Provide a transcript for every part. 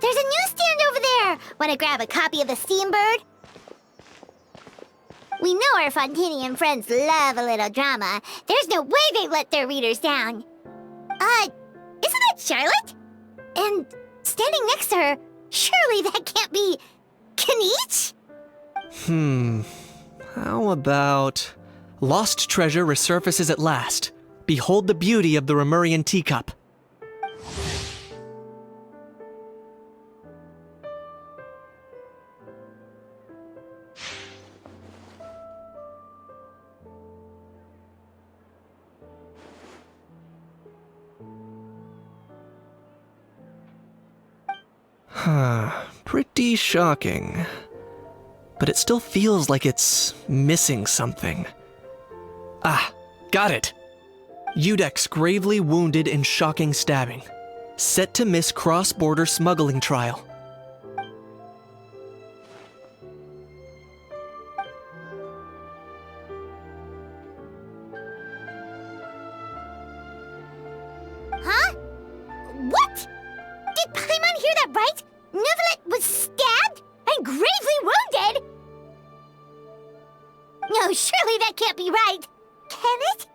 There's a newsstand over there! Wanna grab a copy of the Steambird? We know our Fontanian friends love a little drama. There's no way they'd let their readers down. Isn't that Charlotte? And standing next to her, surely that can't be Kinich? How about... Lost treasure resurfaces at last. Behold the beauty of the Remurian teacup. Pretty shocking. But it still feels like it's missing something. Ah, got it! Udex gravely wounded in shocking stabbing. Set to miss cross-border smuggling trial. Huh? What? Did Paimon hear that right? Neuvillette was stabbed and gravely wounded? No, surely that can't be right. Can it?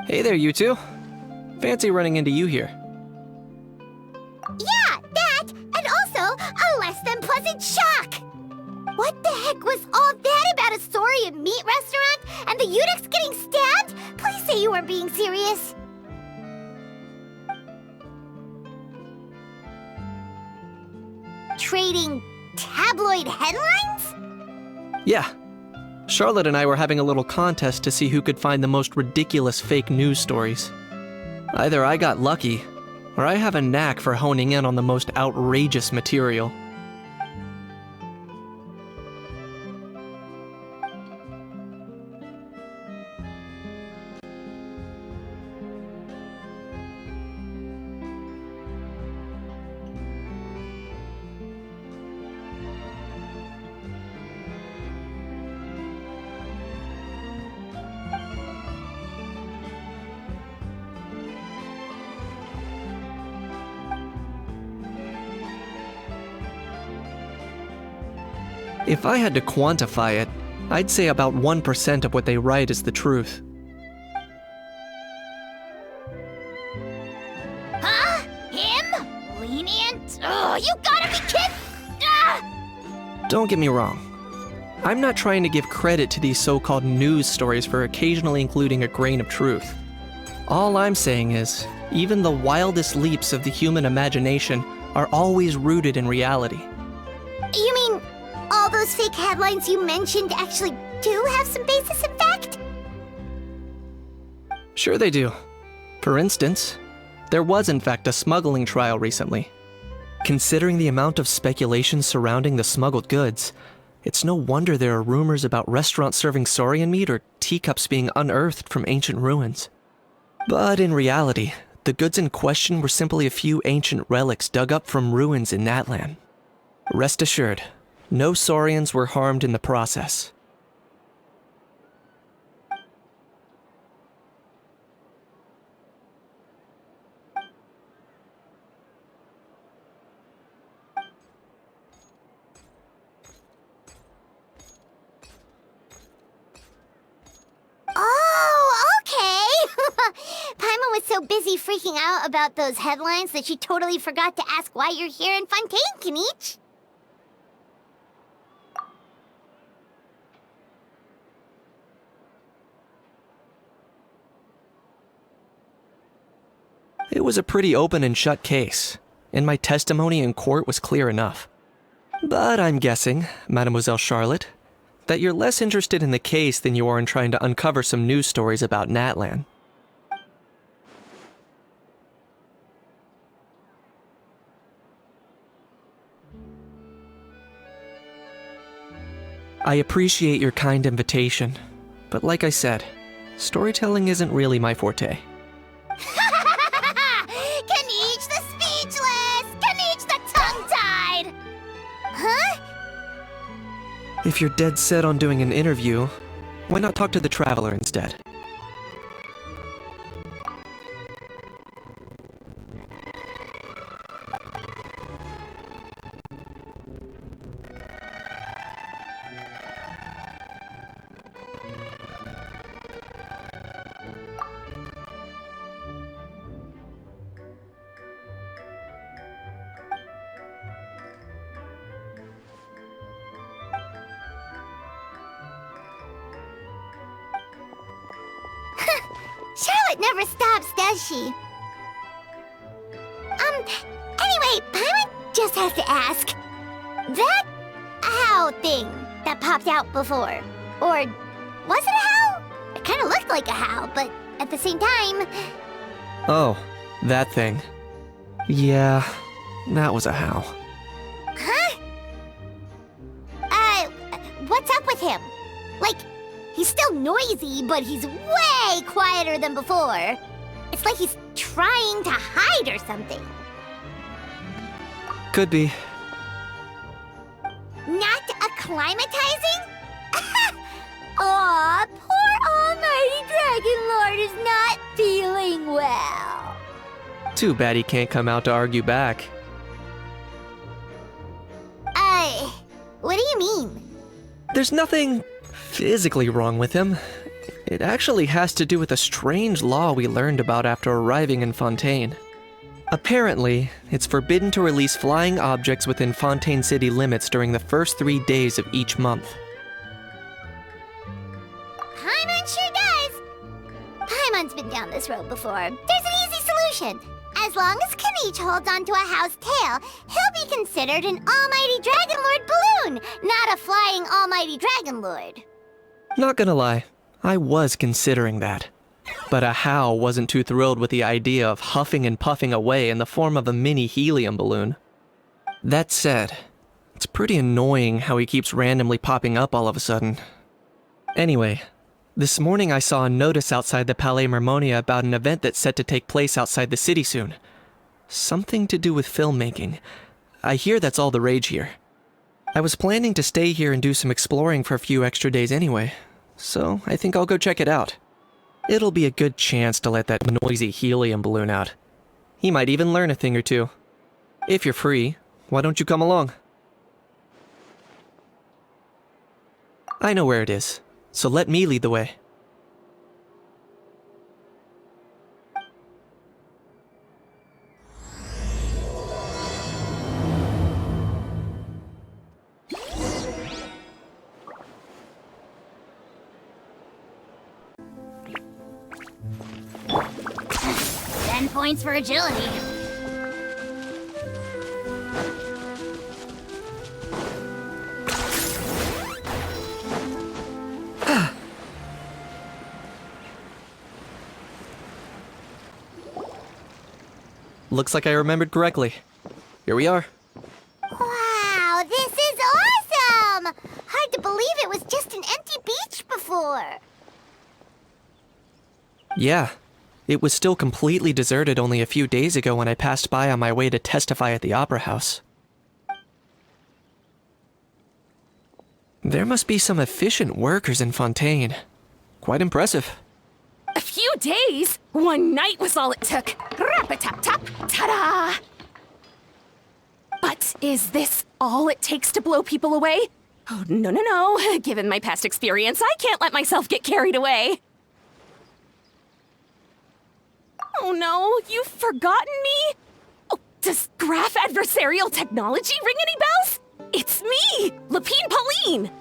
Hey there, you two. Fancy running into you here. Yeah, that, and also a less than pleasant shock. What the heck was all that about a Saurian meat restaurant and the Udex getting stabbed? Please say you weren't being serious. Trading tabloid headlines? Yeah. Charlotte and I were having a little contest to see who could find the most ridiculous fake news stories. Either I got lucky, or I have a knack for honing in on the most outrageous material. If I had to quantify it, I'd say about 1% of what they write is the truth. Huh? Him? Lenient? Oh, you gotta be kidding! Ah! Don't get me wrong. I'm not trying to give credit to these so-called news stories for occasionally including a grain of truth. All I'm saying is, even the wildest leaps of the human imagination are always rooted in reality. You mean all those fake headlines you mentioned actually do have some basis in fact? Sure they do. For instance, there was in fact a smuggling trial recently. Considering the amount of speculation surrounding the smuggled goods, it's no wonder there are rumors about restaurants serving saurian meat or teacups being unearthed from ancient ruins. But in reality, the goods in question were simply a few ancient relics dug up from ruins in Natlan. Rest assured, no saurians were harmed in the process. Oh, okay! Paimon was so busy freaking out about those headlines that she totally forgot to ask why you're here in Fontaine, Kinich. It was a pretty open and shut case, and my testimony in court was clear enough. But I'm guessing, Mademoiselle Charlotte, that you're less interested in the case than you are in trying to uncover some news stories about Natlan. I appreciate your kind invitation, but like I said, storytelling isn't really my forte. Kinich the speechless! Kinich the tongue-tied! Huh? If you're dead set on doing an interview, why not talk to the Traveler instead? Charlotte never stops, does she? Anyway, Paimon just has to ask. That owl thing that popped out before, or was it a howl? It kind of looked like a howl, but at the same time... Oh, that thing. Yeah, that was a howl. Huh? What's up with him? Like, he's still noisy, but he's way quieter than before. It's like he's trying to hide or something. Could be. Not acclimatizing? Aw, poor Almighty Dragon Lord is not feeling well. Too bad he can't come out to argue back. What do you mean? There's nothing physically wrong with him. It actually has to do with a strange law we learned about after arriving in Fontaine. Apparently, it's forbidden to release flying objects within Fontaine city limits during the first 3 days of each month. Paimon sure does. Paimon's been down this road before. There's an easy solution. As long as Kinich holds onto a house tail, he'll be considered an Almighty Dragon Lord balloon, not a flying Almighty Dragon Lord. Not gonna lie, I was considering that. But Ajaw wasn't too thrilled with the idea of huffing and puffing away in the form of a mini helium balloon. That said, it's pretty annoying how he keeps randomly popping up all of a sudden. Anyway, this morning I saw a notice outside the Palais Mermonia about an event that's set to take place outside the city soon. Something to do with filmmaking. I hear that's all the rage here. I was planning to stay here and do some exploring for a few extra days anyway, so I think I'll go check it out. It'll be a good chance to let that noisy helium balloon out. He might even learn a thing or two. If you're free, why don't you come along? I know where it is, so let me lead the way. Points for agility. Looks like I remembered correctly. Here we are. Wow, this is awesome! Hard to believe it was just an empty beach before. Yeah. It was still completely deserted only a few days ago when I passed by on my way to testify at the Opera House. There must be some efficient workers in Fontaine. Quite impressive. A few days? One night was all it took. Rap-a-tap-tap, ta-da! But is this all it takes to blow people away? Oh, no. Given my past experience, I can't let myself get carried away. Oh no, you've forgotten me? Oh, does graph adversarial technology ring any bells? It's me, Lapine Pauline!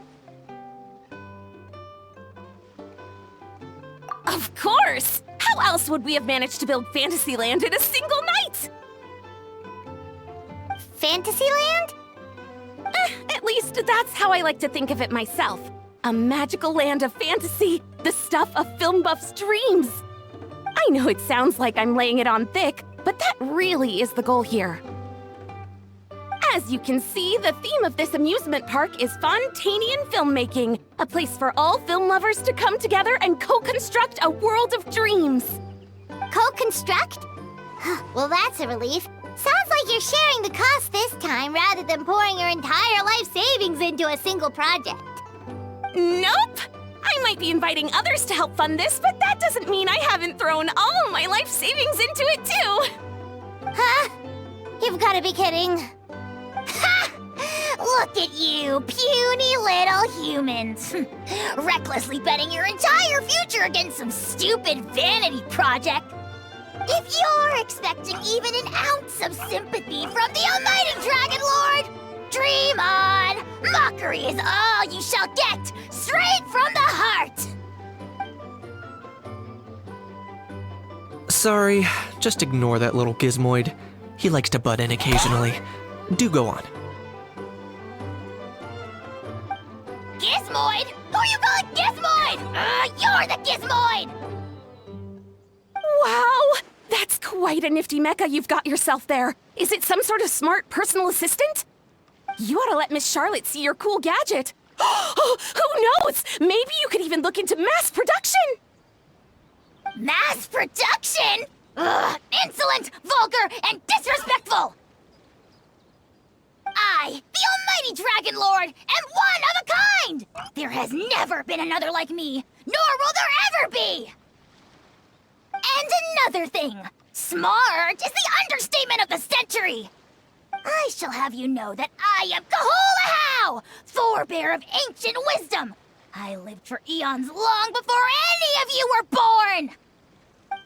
Of course! How else would we have managed to build Fantasyland in a single night? Fantasyland? least, that's how I like to think of it myself. A magical land of fantasy, the stuff of film buffs' dreams. I know it sounds like I'm laying it on thick, but that really is the goal here. As you can see, the theme of this amusement park is Fontanian filmmaking, a place for all film lovers to come together and co-construct a world of dreams. Co-construct? Well, that's a relief. Sounds like you're sharing the cost this time rather than pouring your entire life savings into a single project. Nope! I might be inviting others to help fund this, but that doesn't mean I haven't thrown all my life savings into it too! Huh? You've gotta be kidding. Ha! Look at you, puny little humans. Recklessly betting your entire future against some stupid vanity project. If you're expecting even an ounce of sympathy from the almighty Dragon Lord, dream on! Mockery is all you shall get, straight from the heart! Sorry, just ignore that little gizmoid. He likes to butt in occasionally. Do go on. Gizmoid? Who you calling Gizmoid? You're the Gizmoid! Wow! That's quite a nifty mecha you've got yourself there. Is it some sort of smart personal assistant? You ought to let Miss Charlotte see your cool gadget. Who knows? Maybe you could even look into mass production! Mass production? Ugh, insolent, vulgar, and disrespectful! I, the almighty Dragon Lord, am one of a kind! There has never been another like me, nor will there ever be! And another thing, smart is the understatement of the century! I shall have you know that I am Kahulahau, forebear of ancient wisdom! I lived for eons long before any of you were born!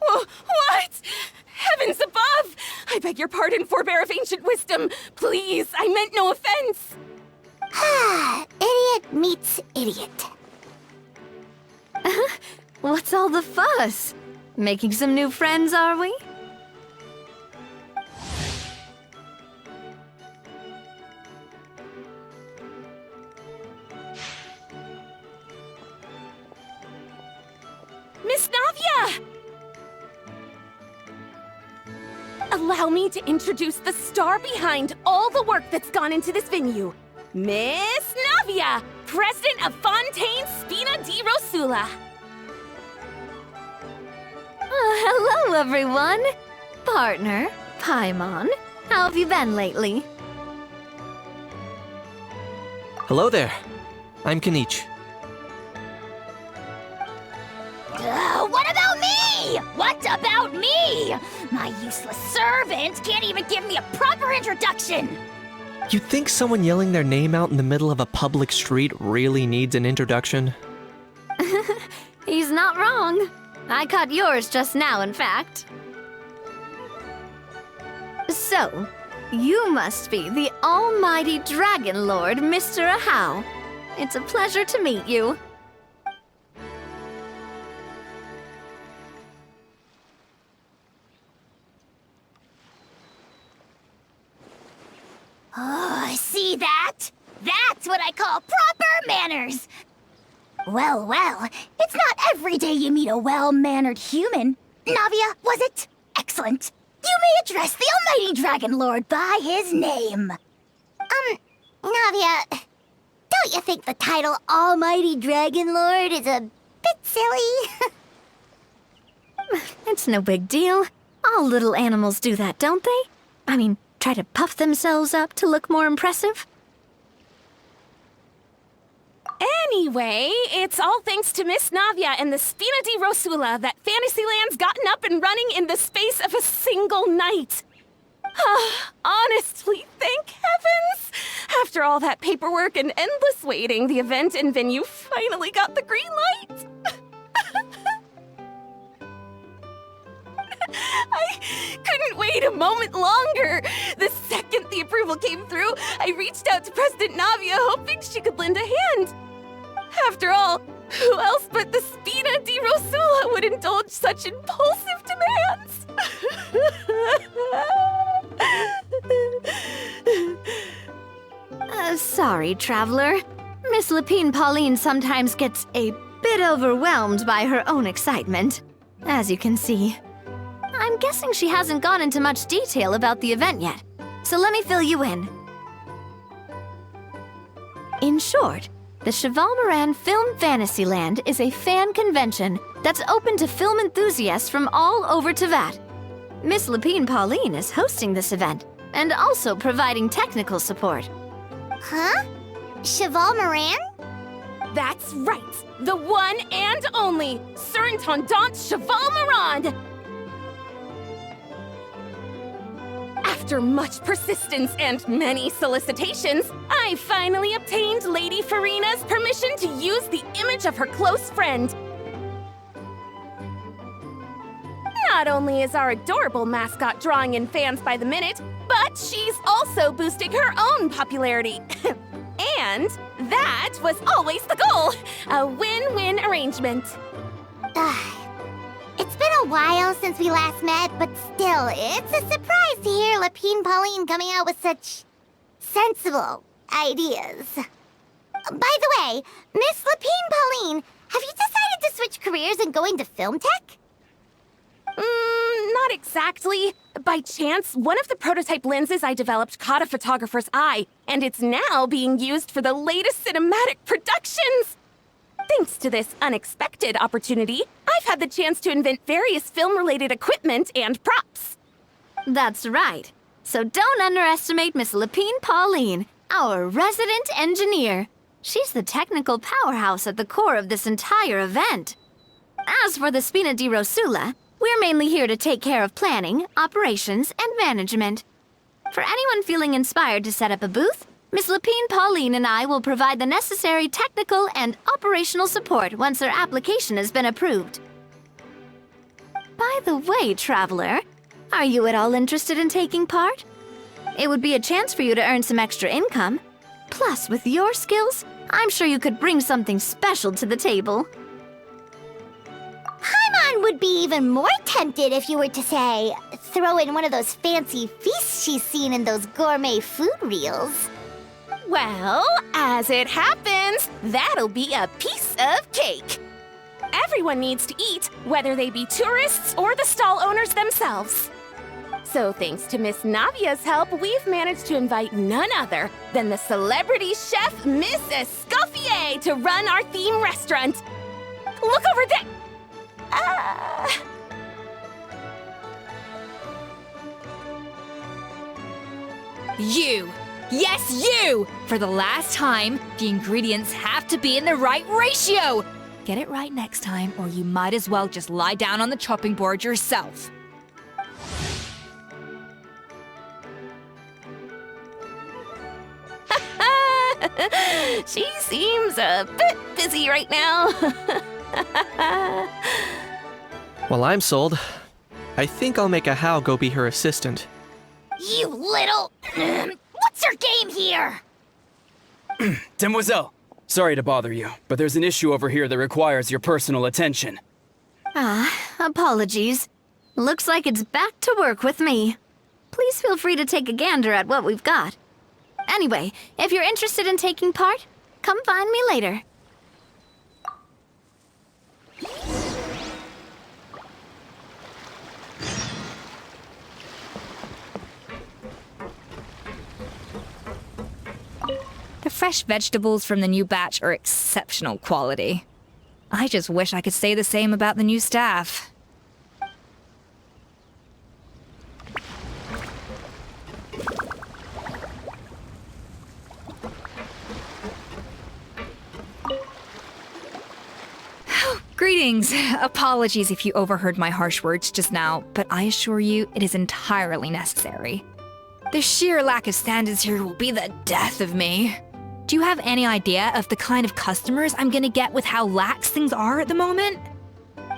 What? Heavens above! I beg your pardon, forebear of ancient wisdom. Please, I meant no offense. Idiot meets idiot. What's all the fuss? Making some new friends, are we? Miss Navia! Allow me to introduce the star behind all the work that's gone into this venue. Miss Navia, president of Fontaine Spina di Rosula. Hello, everyone. Partner, Paimon. How have you been lately? Hello there. I'm Kinich. What about me? What about me? My useless servant can't even give me a proper introduction. You think someone yelling their name out in the middle of a public street really needs an introduction? He's not wrong. I caught yours just now, in fact. So, you must be the almighty Dragon Lord, Mr. Ajaw. It's a pleasure to meet you. Oh, see that? That's what I call proper manners. Well, it's not every day you meet a well-mannered human. Navia, was it? Excellent. You may address the almighty Dragon Lord by his name. Navia, don't you think the title Almighty Dragon Lord is a bit silly? It's no big deal. All little animals do that, don't they? I mean, try to puff themselves up to look more impressive. Anyway, it's all thanks to Miss Navia and the Spina di Rosula that Fantasyland's gotten up and running in the space of a single night. Honestly, thank heavens! After all that paperwork and endless waiting, the event and venue finally got the green light. I couldn't wait a moment longer. The second the approval came through, I reached out to President Navia hoping she could lend a hand. After all, who else but the Spina di Rosula would indulge such impulsive demands? sorry, traveler. Miss Lapine Pauline sometimes gets a bit overwhelmed by her own excitement, as you can see. I'm guessing she hasn't gone into much detail about the event yet, so let me fill you in. In short, the Cheval Moran Film Fantasyland is a fan convention that's open to film enthusiasts from all over Teyvat. Miss Lapine Pauline is hosting this event and also providing technical support. Huh? Cheval Moran? That's right! The one and only Surintendant Cheval Moran! After much persistence and many solicitations, I finally obtained Lady Farina's permission to use the image of her close friend. Not only is our adorable mascot drawing in fans by the minute, but she's also boosting her own popularity. And that was always the goal! A win-win arrangement. It's been a while since we last met, but still, it's a surprise to hear Lapine Pauline coming out with such sensible ideas. By the way, Miss Lapine Pauline, have you decided to switch careers and go into film tech? Not exactly. By chance, one of the prototype lenses I developed caught a photographer's eye, and it's now being used for the latest cinematic productions. Thanks to this unexpected opportunity, I've had the chance to invent various film-related equipment and props. That's right. So don't underestimate Miss Lapine Pauline, our resident engineer. She's the technical powerhouse at the core of this entire event. As for the Spina di Rosula, we're mainly here to take care of planning, operations, and management. For anyone feeling inspired to set up a booth, Miss Lapine Pauline and I will provide the necessary technical and operational support once their application has been approved. By the way, traveler, are you at all interested in taking part? It would be a chance for you to earn some extra income. Plus, with your skills, I'm sure you could bring something special to the table. Paimon would be even more tempted if you were to, say, throw in one of those fancy feasts she's seen in those gourmet food reels. Well, as it happens, that'll be a piece of cake. Everyone needs to eat, whether they be tourists or the stall owners themselves. So thanks to Miss Navia's help, we've managed to invite none other than the celebrity chef, Miss Escoffier, to run our theme restaurant. Look over there! You! Yes, you! For the last time, the ingredients have to be in the right ratio! Get it right next time, or you might as well just lie down on the chopping board yourself. She seems a bit busy right now. Well, I'm sold. I think I'll make Ajaw go be her assistant. You little... What's your game here? Demoiselle, sorry to bother you, but there's an issue over here that requires your personal attention. Apologies. Looks like it's back to work with me. Please feel free to take a gander at what we've got. Anyway, if you're interested in taking part, come find me later. The fresh vegetables from the new batch are exceptional quality. I just wish I could say the same about the new staff. Greetings. Apologies if you overheard my harsh words just now, but I assure you it is entirely necessary. The sheer lack of standards here will be the death of me. Do you have any idea of the kind of customers I'm gonna get with how lax things are at the moment?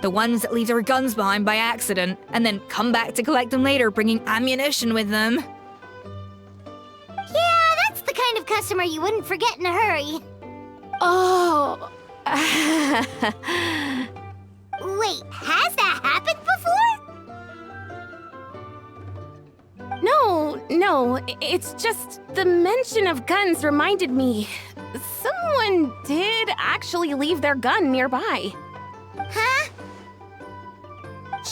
The ones that leave their guns behind by accident, and then come back to collect them later bringing ammunition with them. Yeah, that's the kind of customer you wouldn't forget in a hurry. Oh. Wait, has that happened before? No, No, it's just the mention of guns reminded me. Someone did actually leave their gun nearby. Huh?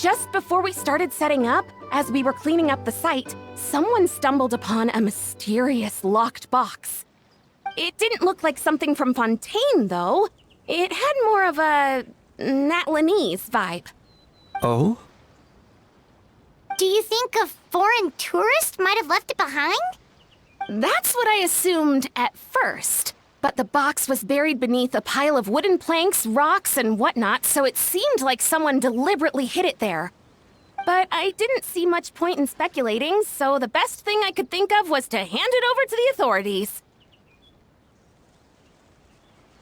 Just before we started setting up, as we were cleaning up the site, someone stumbled upon a mysterious locked box. It didn't look like something from Fontaine, though. It had more of a Natlanese vibe. Oh? Do you think a foreign tourist might have left it behind? That's what I assumed at first. But the box was buried beneath a pile of wooden planks, rocks, and whatnot, so it seemed like someone deliberately hid it there. But I didn't see much point in speculating, so the best thing I could think of was to hand it over to the authorities.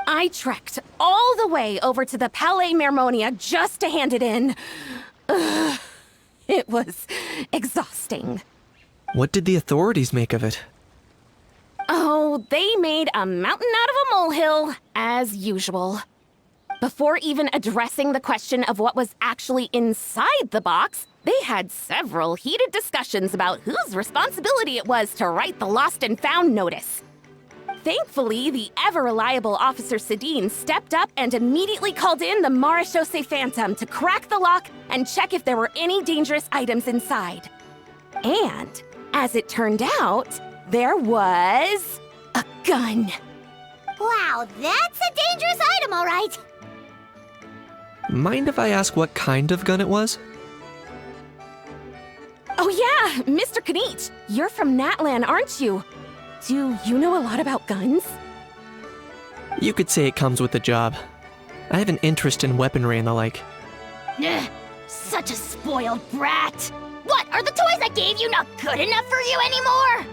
I trekked all the way over to the Palais Mermonia just to hand it in. Ugh, it was exhausting. What did the authorities make of it? Oh, they made a mountain out of a molehill, as usual. Before even addressing the question of what was actually inside the box, they had several heated discussions about whose responsibility it was to write the lost and found notice. Thankfully, the ever-reliable Officer Sedine stepped up and immediately called in the Marechaussee Phantom to crack the lock and check if there were any dangerous items inside. And, as it turned out, there was a gun. Wow, that's a dangerous item, all right. Mind if I ask what kind of gun it was? Oh yeah, Mr. Kinich, you're from Natlan, aren't you? Do you know a lot about guns? You could say it comes with the job. I have an interest in weaponry and the like. Ugh, such a spoiled brat. What, are the toys I gave you not good enough for you anymore?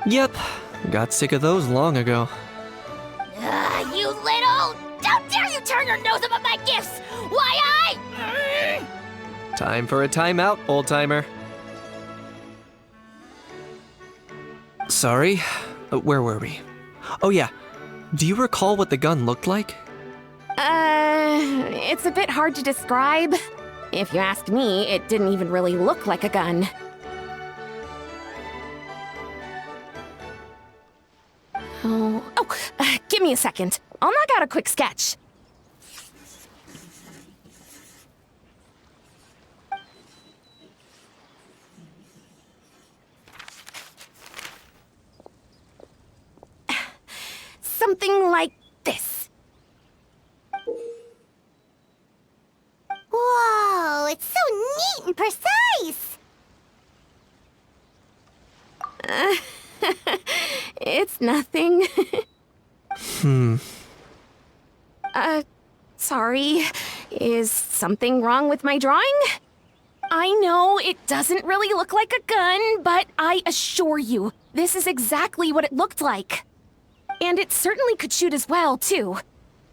Yep, got sick of those long ago. You little... How dare you turn your nose up at my gifts? Why Time for a timeout, old-timer. Sorry, where were we? Oh yeah, do you recall what the gun looked like? It's a bit hard to describe. If you ask me, it didn't even really look like a gun. Give me a second. I'll knock out a quick sketch. Something like this. Whoa, it's so neat and precise. It's nothing. Sorry. Is something wrong with my drawing? I know it doesn't really look like a gun, but I assure you, this is exactly what it looked like. And it certainly could shoot as well, too.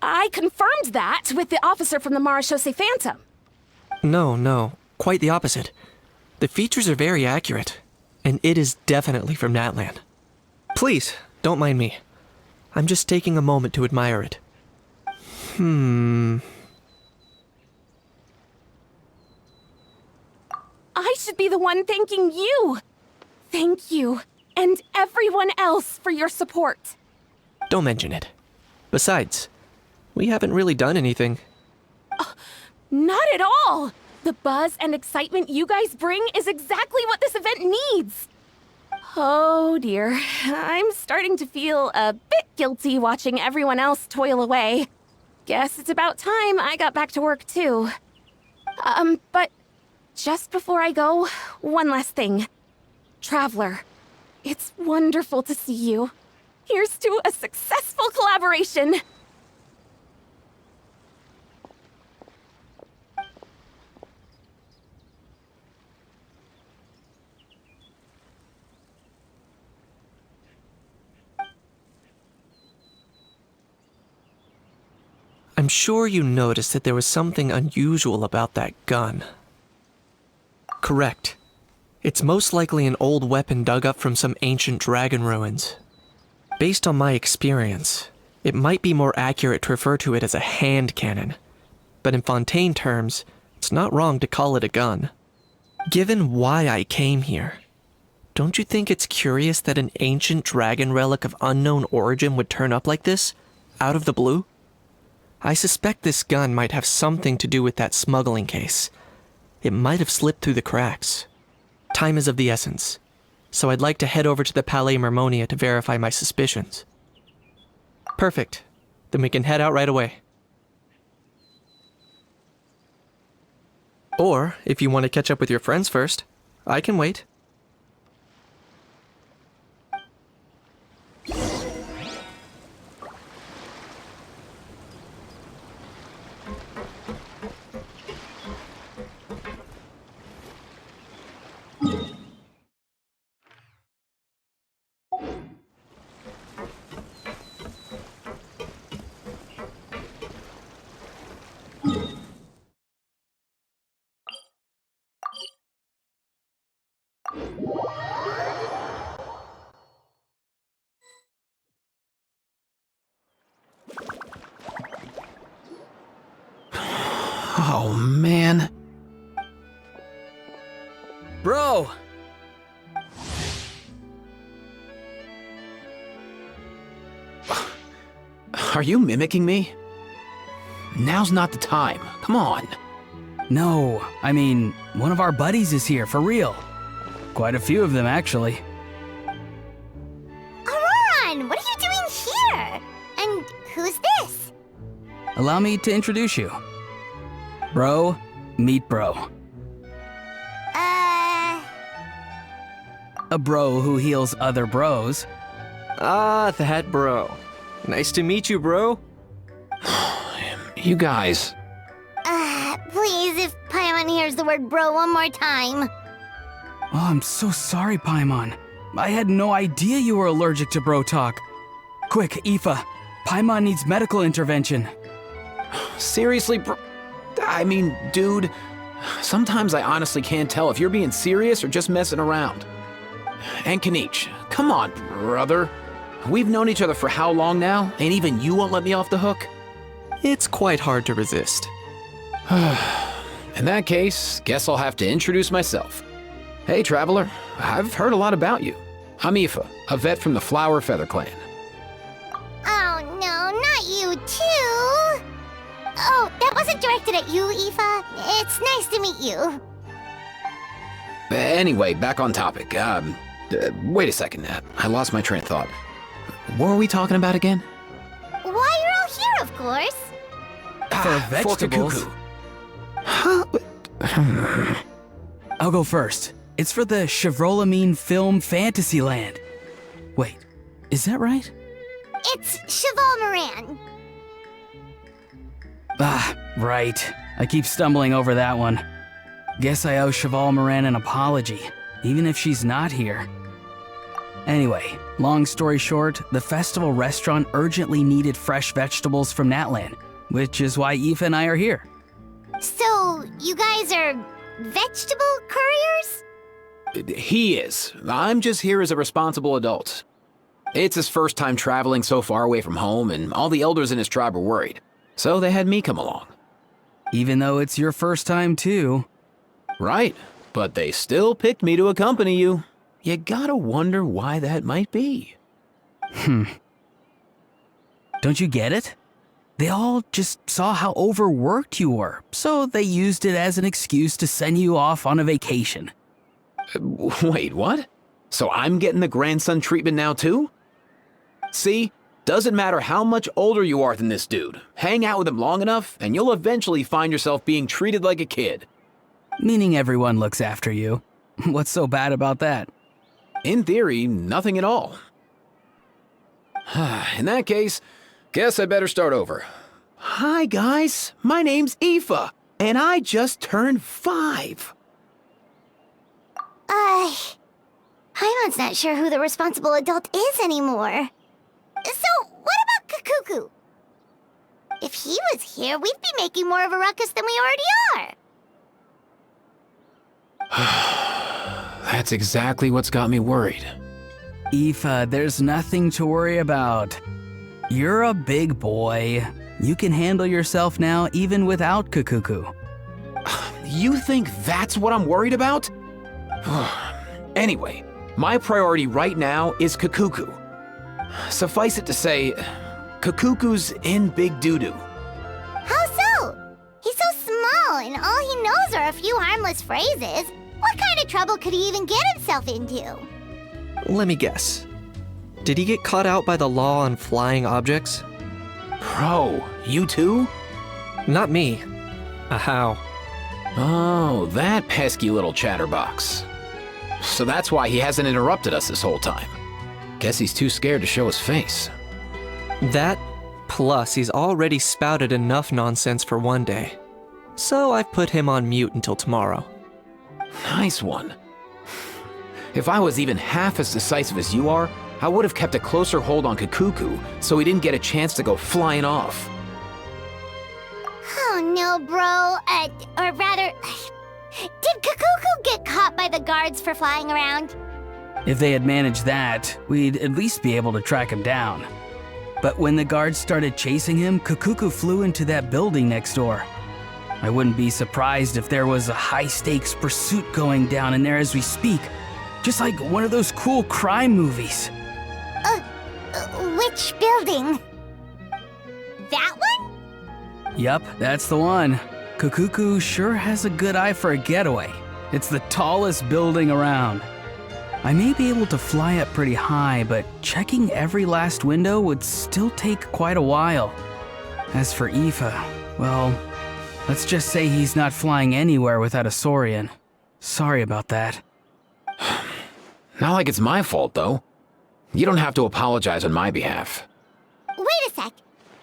I confirmed that with the officer from the Marechaussee Phantom. No, quite the opposite. The features are very accurate, and it is definitely from Natlan. Please, don't mind me. I'm just taking a moment to admire it. I should be the one thanking you. Thank you, and everyone else for your support. Don't mention it. Besides, we haven't really done anything. Not at all! The buzz and excitement you guys bring is exactly what this event needs. Oh dear, I'm starting to feel a bit guilty watching everyone else toil away. Guess it's about time I got back to work too. But just before I go, one last thing. Traveler, it's wonderful to see you. Here's to a successful collaboration! I'm sure you noticed that there was something unusual about that gun. Correct. It's most likely an old weapon dug up from some ancient dragon ruins. Based on my experience, it might be more accurate to refer to it as a hand cannon, but in Fontaine terms, it's not wrong to call it a gun. Given why I came here, Don't you think it's curious that an ancient dragon relic of unknown origin would turn up like this, out of the blue? I suspect this gun might have something to do with that smuggling case. It might have slipped through the cracks. Time is of the essence, so I'd like to head over to the Palais Mermonia to verify my suspicions. Perfect. Then we can head out right away. Or, if you want to catch up with your friends first, I can wait. Oh, man. Bro! Are you mimicking me? Now's not the time. Come on. No, I mean, one of our buddies is here, for real. Quite a few of them, actually. Ororon, what are you doing here? And who's this? Allow me to introduce you. Bro, meet bro. A bro who heals other bros. Ah, that bro. Nice to meet you, bro. You guys. Please, if Paimon hears the word bro one more time. Oh, I'm so sorry, Paimon. I had no idea you were allergic to bro talk. Quick, Aoife. Paimon needs medical intervention. Seriously, I mean, dude, sometimes I honestly can't tell if you're being serious or just messing around. And Kinich, come on, brother. We've known each other for how long now, and even you won't let me off the hook? It's quite hard to resist. In that case, guess I'll have to introduce myself. Hey, traveler, I've heard a lot about you. I'm Aoife, a vet from the Flower Feather clan. Oh no, not you too! Oh, that wasn't directed at you, Aoife. It's nice to meet you. Anyway, back on topic. Wait a second. I lost my train of thought. What were we talking about again? Why, you're all here, of course. For vegetables. Cacucu. Huh? I'll go first. It's for the Chevrolamine Film Fantasyland. Wait, is that right? It's Cheval Moran. Ah, right. I keep stumbling over that one. Guess I owe Cheval Moran an apology, even if she's not here. Anyway, long story short, the festival restaurant urgently needed fresh vegetables from Natlan, which is why Aoife and I are here. So, you guys are vegetable couriers? He is. I'm just here as a responsible adult. It's his first time traveling so far away from home, and all the elders in his tribe were worried. So they had me come along. Even though it's your first time too. Right, but they still picked me to accompany you. You gotta wonder why that might be. Don't you get it? They all just saw how overworked you were, so they used it as an excuse to send you off on a vacation. Wait, what? So I'm getting the grandson treatment now too? See? Doesn't matter how much older you are than this dude. Hang out with him long enough, and you'll eventually find yourself being treated like a kid. Meaning everyone looks after you. What's so bad about that? In theory, nothing at all. In that case, guess I better start over. Hi guys, my name's Aoife, and I just turned 5. Paimon's not sure who the responsible adult is anymore. So, what about Cacucu? If he was here, we'd be making more of a ruckus than we already are. That's exactly what's got me worried. Aoife, there's nothing to worry about. You're a big boy. You can handle yourself now even without Cacucu. You think that's what I'm worried about? Anyway, My priority right now is Cacucu. Suffice it to say, Cacucu's in big doo-doo. How so? He's so small, and all he knows are a few harmless phrases. What kind of trouble could he even get himself into? Let me guess. Did he get caught out by the law on flying objects? Bro, you too? Not me. Ajaw. Oh, that pesky little chatterbox. So that's why he hasn't interrupted us this whole time. Guess he's too scared to show his face. That, plus he's already spouted enough nonsense for one day. So I've put him on mute until tomorrow. Nice one. If I was even half as decisive as you are, I would have kept a closer hold on Cacucu so he didn't get a chance to go flying off. Oh no, bro. Or rather, did Cacucu get caught by the guards for flying around? If they had managed that, we'd at least be able to track him down. But when the guards started chasing him, Cacucu flew into that building next door. I wouldn't be surprised if there was a high-stakes pursuit going down in there as we speak. Just like one of those cool crime movies. Which building? That one? Yup, that's the one. Cacucu sure has a good eye for a getaway. It's the tallest building around. I may be able to fly up pretty high, but checking every last window would still take quite a while. As for Aoife, well, let's just say he's not flying anywhere without a Saurian. Sorry about that. Not like it's my fault, though. You don't have to apologize on my behalf. Wait a sec.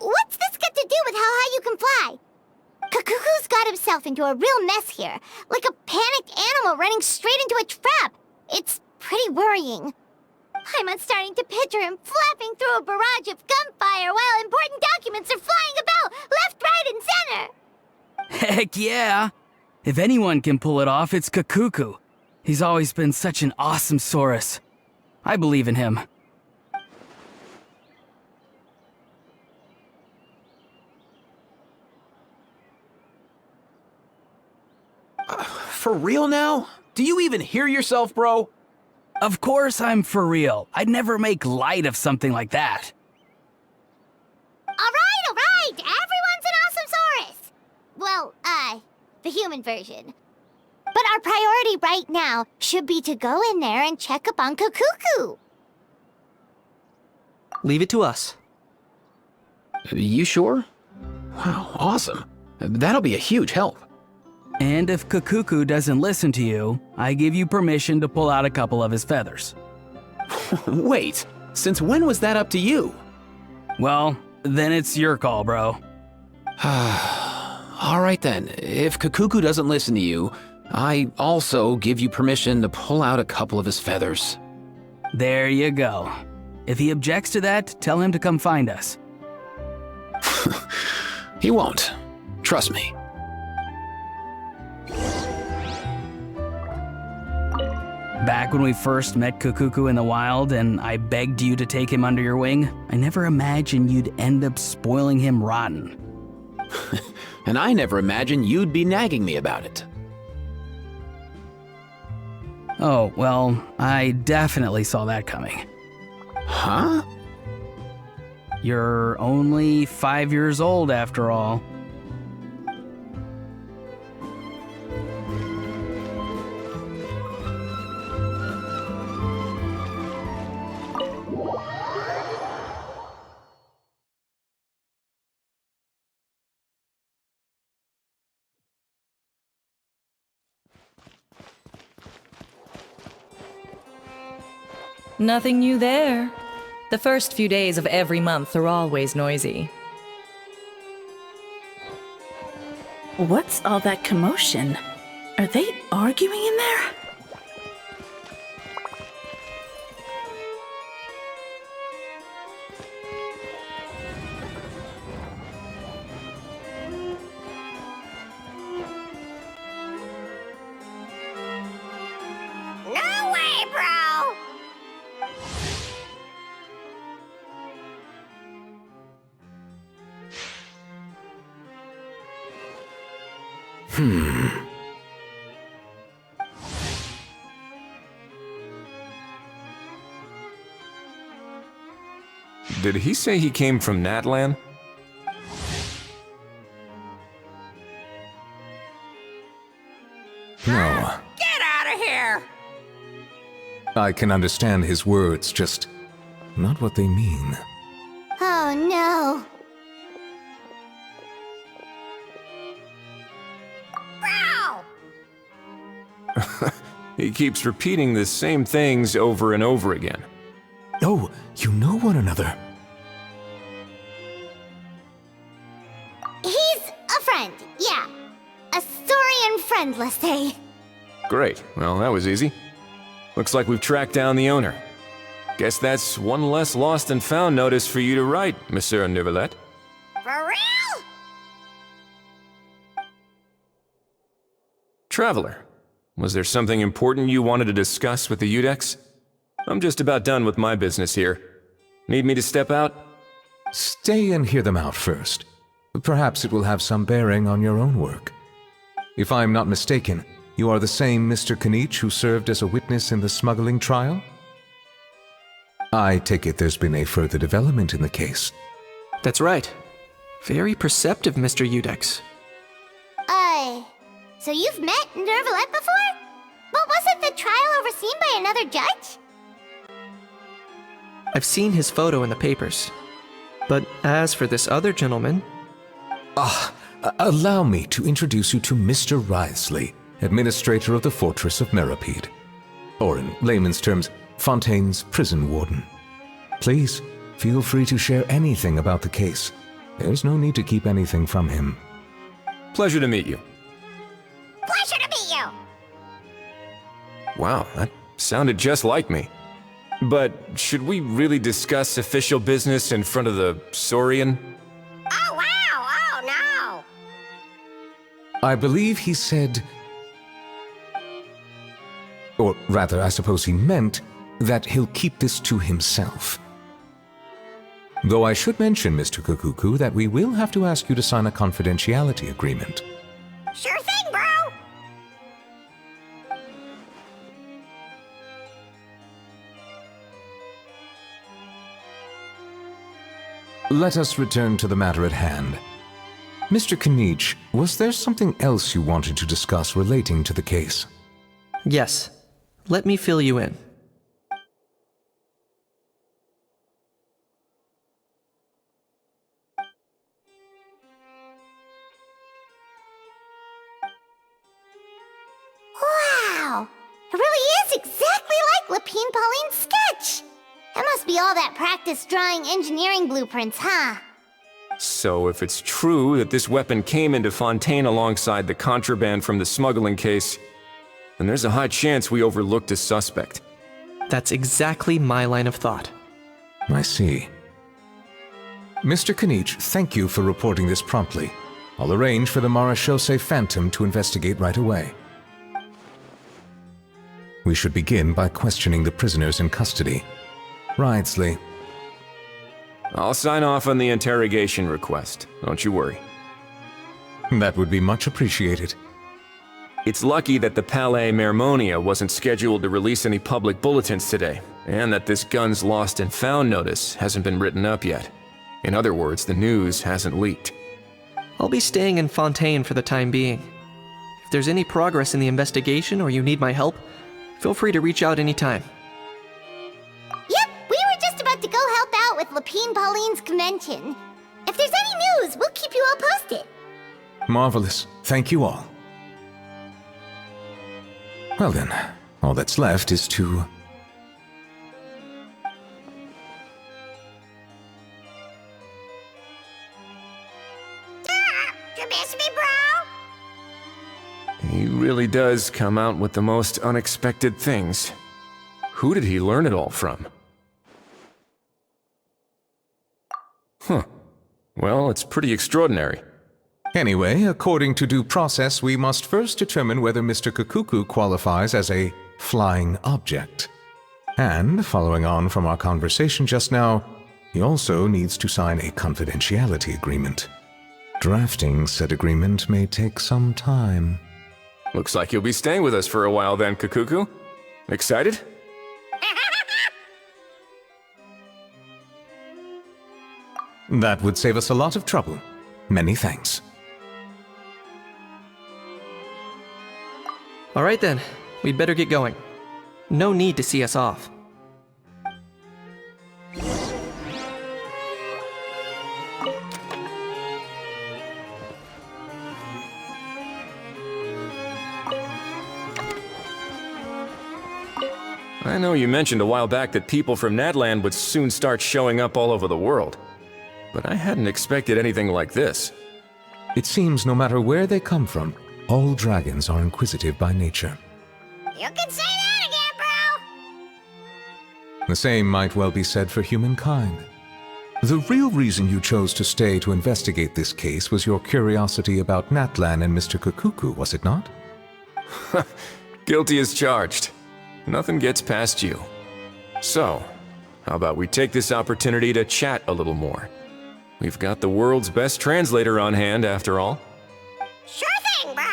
What's this got to do with how high you can fly? Cacucu's got himself into a real mess here, like a panicked animal running straight into a trap. It's pretty worrying. I'm starting to picture him flapping through a barrage of gunfire while important documents are flying about left, right, and center. Heck yeah! If anyone can pull it off, it's Cacucu. He's always been such an awesome Saurus. I believe in him. For real now? Do you even hear yourself, bro? Of course I'm for real. I'd never make light of something like that. All right. Everyone's an awesome Saurus. Well, the human version. But our priority right now should be to go in there and check up on Cacucu. Leave it to us. You sure? Wow, awesome. That'll be a huge help. And if Cacucu doesn't listen to you, I give you permission to pull out a couple of his feathers. Wait, since when was that up to you? Well, then it's your call, bro. All right then, if Cacucu doesn't listen to you, I also give you permission to pull out a couple of his feathers. There you go. If he objects to that, tell him to come find us. He won't. Trust me. Back when we first met Cacucu in the wild and I begged you to take him under your wing, I never imagined you'd end up spoiling him rotten. And I never imagined you'd be nagging me about it. Oh, well, I definitely saw that coming. Huh? You're only 5 years old after all. Nothing new there. The first few days of every month are always noisy. What's all that commotion? Are they arguing in there? No way, bro! Did he say he came from Natlan? No. Get out of here! I can understand his words, just not what they mean. Oh no. He keeps repeating the same things over and over again. Oh, you know one another. He's a friend, yeah. A Saurian friend, let's say. Great. Well, that was easy. Looks like we've tracked down the owner. Guess that's one less lost and found notice for you to write, Monsieur Neuvillette. For real? Traveler, was there something important you wanted to discuss with the Udex? I'm just about done with my business here. Need me to step out? Stay and hear them out first. Perhaps it will have some bearing on your own work. If I'm not mistaken, you are the same Mr. Kinich who served as a witness in the smuggling trial? I take it there's been a further development in the case. That's right. Very perceptive, Mr. Udex. So you've met Neuvillette before? But wasn't the trial overseen by another judge? I've seen his photo in the papers. But as for this other gentleman... Allow me to introduce you to Mr. Wriothesley, administrator of the Fortress of Meripede. Or in layman's terms, Fontaine's prison warden. Please, feel free to share anything about the case. There's no need to keep anything from him. Pleasure to meet you. Pleasure to meet you! Wow, that sounded just like me. But should we really discuss official business in front of the Saurian? Oh, wow! Oh, no! I believe he said... Or rather, I suppose he meant that he'll keep this to himself. Though I should mention, Mr. Cacucu, that we will have to ask you to sign a confidentiality agreement. Sure thing, bro! Let us return to the matter at hand. Mr. Kinich, was there something else you wanted to discuss relating to the case? Yes. Let me fill you in. Wow! It really is exactly like Lapine Pauline's sketch! That must be all that practice drawing engineering blueprints, huh? So if it's true that this weapon came into Fontaine alongside the contraband from the smuggling case, then there's a high chance we overlooked a suspect. That's exactly my line of thought. I see. Mr. Kinich, thank you for reporting this promptly. I'll arrange for the Marechaussee Phantom to investigate right away. We should begin by questioning the prisoners in custody. Wriothesley. I'll sign off on the interrogation request, don't you worry. That would be much appreciated. It's lucky that the Palais Mermonia wasn't scheduled to release any public bulletins today, and that this guns lost and found notice hasn't been written up yet. In other words, the news hasn't leaked. I'll be staying in Fontaine for the time being. If there's any progress in the investigation or you need my help, feel free to reach out anytime. Yep, we were just about to go help out with Lapine Pauline's convention. If there's any news, we'll keep you all posted. Marvelous. Thank you all. Well then, all that's left is to... You miss me, bro? He really does come out with the most unexpected things. Who did he learn it all from? Huh. Well, it's pretty extraordinary. Anyway, according to due process, we must first determine whether Mr. Cacucu qualifies as a flying object. And, following on from our conversation just now, he also needs to sign a confidentiality agreement. Drafting said agreement may take some time. Looks like you'll be staying with us for a while then, Cacucu. Excited? That would save us a lot of trouble. Many thanks. All right then, we'd better get going. No need to see us off. I know you mentioned a while back that people from Natland would soon start showing up all over the world. But I hadn't expected anything like this. It seems no matter where they come from, all dragons are inquisitive by nature. You can say that again, bro! The same might well be said for humankind. The real reason you chose to stay to investigate this case was your curiosity about Natlan and Mr. Cacucu, was it not? Guilty as charged. Nothing gets past you. So, how about we take this opportunity to chat a little more? We've got the world's best translator on hand, after all. Sure thing, bro!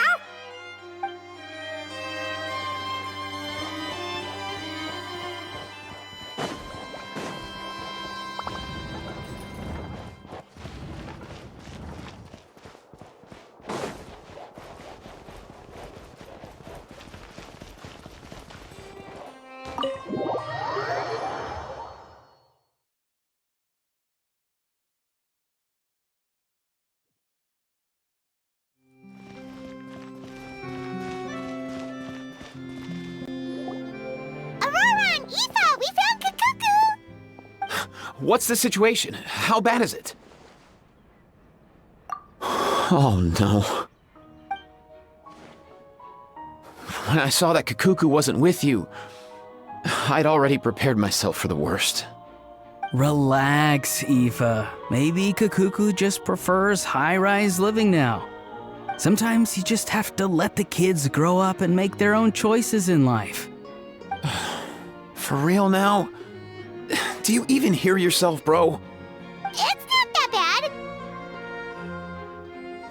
Ororon! Aether! We found Cacucu! What's the situation? How bad is it? Oh no. When I saw that Cacucu wasn't with you, I'd already prepared myself for the worst. Relax, Aoife. Maybe Cacucu just prefers high-rise living now. Sometimes you just have to let the kids grow up and make their own choices in life. For real now? Do you even hear yourself, bro? It's not that bad.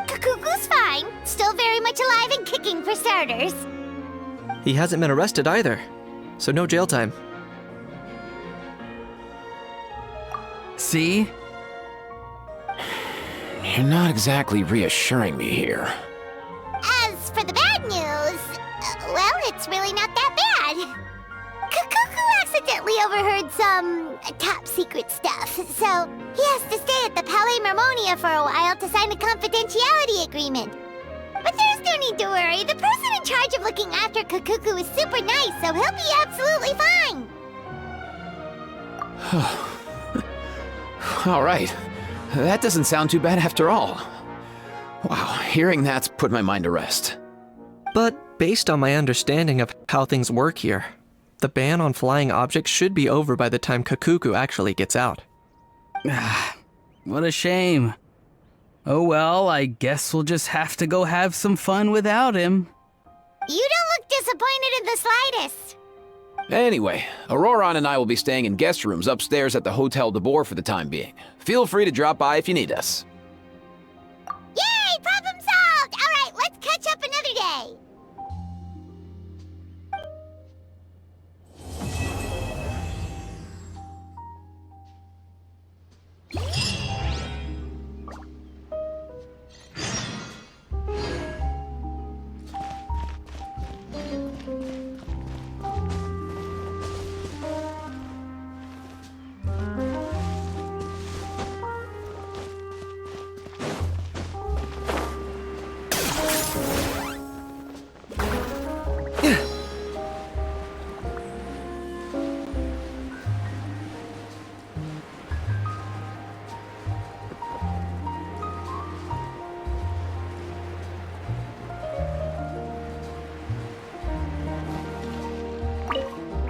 Cacucu's fine. Still very much alive and kicking for starters. He hasn't been arrested either, so no jail time. See? You're not exactly reassuring me here. As for the bad news, well, it's really not that bad. Cacucu accidentally overheard some top secret stuff, so he has to stay at the Palais Mermonia for a while to sign a confidentiality agreement. But there's no need to worry. The person in charge of looking after Cacucu is super nice, so he'll be absolutely fine. All right. That doesn't sound too bad after all. Wow, hearing that's put my mind to rest. But based on my understanding of how things work here, the ban on flying objects should be over by the time Cacucu actually gets out. What a shame. Oh well, I guess we'll just have to go have some fun without him. You don't look disappointed in the slightest. Anyway, Ororon and I will be staying in guest rooms upstairs at the Hotel de Boer for the time being. Feel free to drop by if you need us. Yay! Problem solved! All right, let's catch up another day.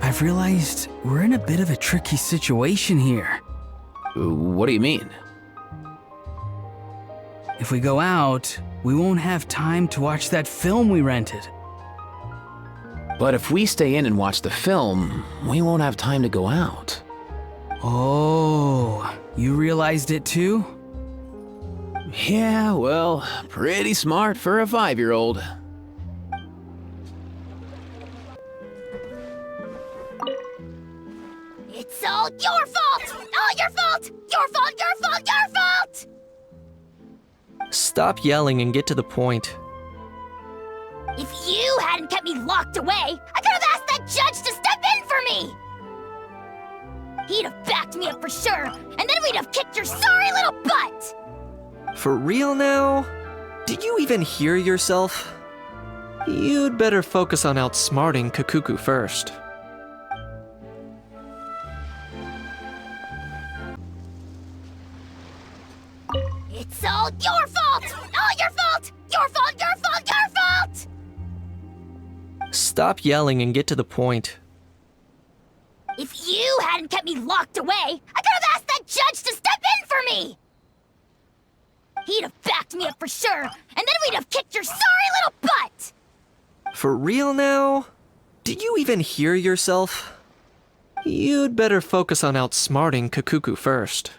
I've realized we're in a bit of a tricky situation here. What do you mean? If we go out, we won't have time to watch that film we rented. But if we stay in and watch the film, we won't have time to go out. Oh, you realized it too? Yeah, well, pretty smart for a 5-year-old. It's all your fault! All your fault! Your fault, your fault, your fault! Stop yelling and get to the point. If you hadn't kept me locked away, I could have asked that judge to step in for me! He'd have backed me up for sure, and then we'd have kicked your sorry little butt! For real now? Did you even hear yourself? You'd better focus on outsmarting Cacucu first. It's all your fault! All your fault! Your fault, your fault, your fault! Stop yelling and get to the point. If you hadn't kept me locked away, I could have asked that judge to step in for me! He'd have backed me up for sure, and then we'd have kicked your sorry little butt! For real now? Did you even hear yourself? You'd better focus on outsmarting Cacucu first.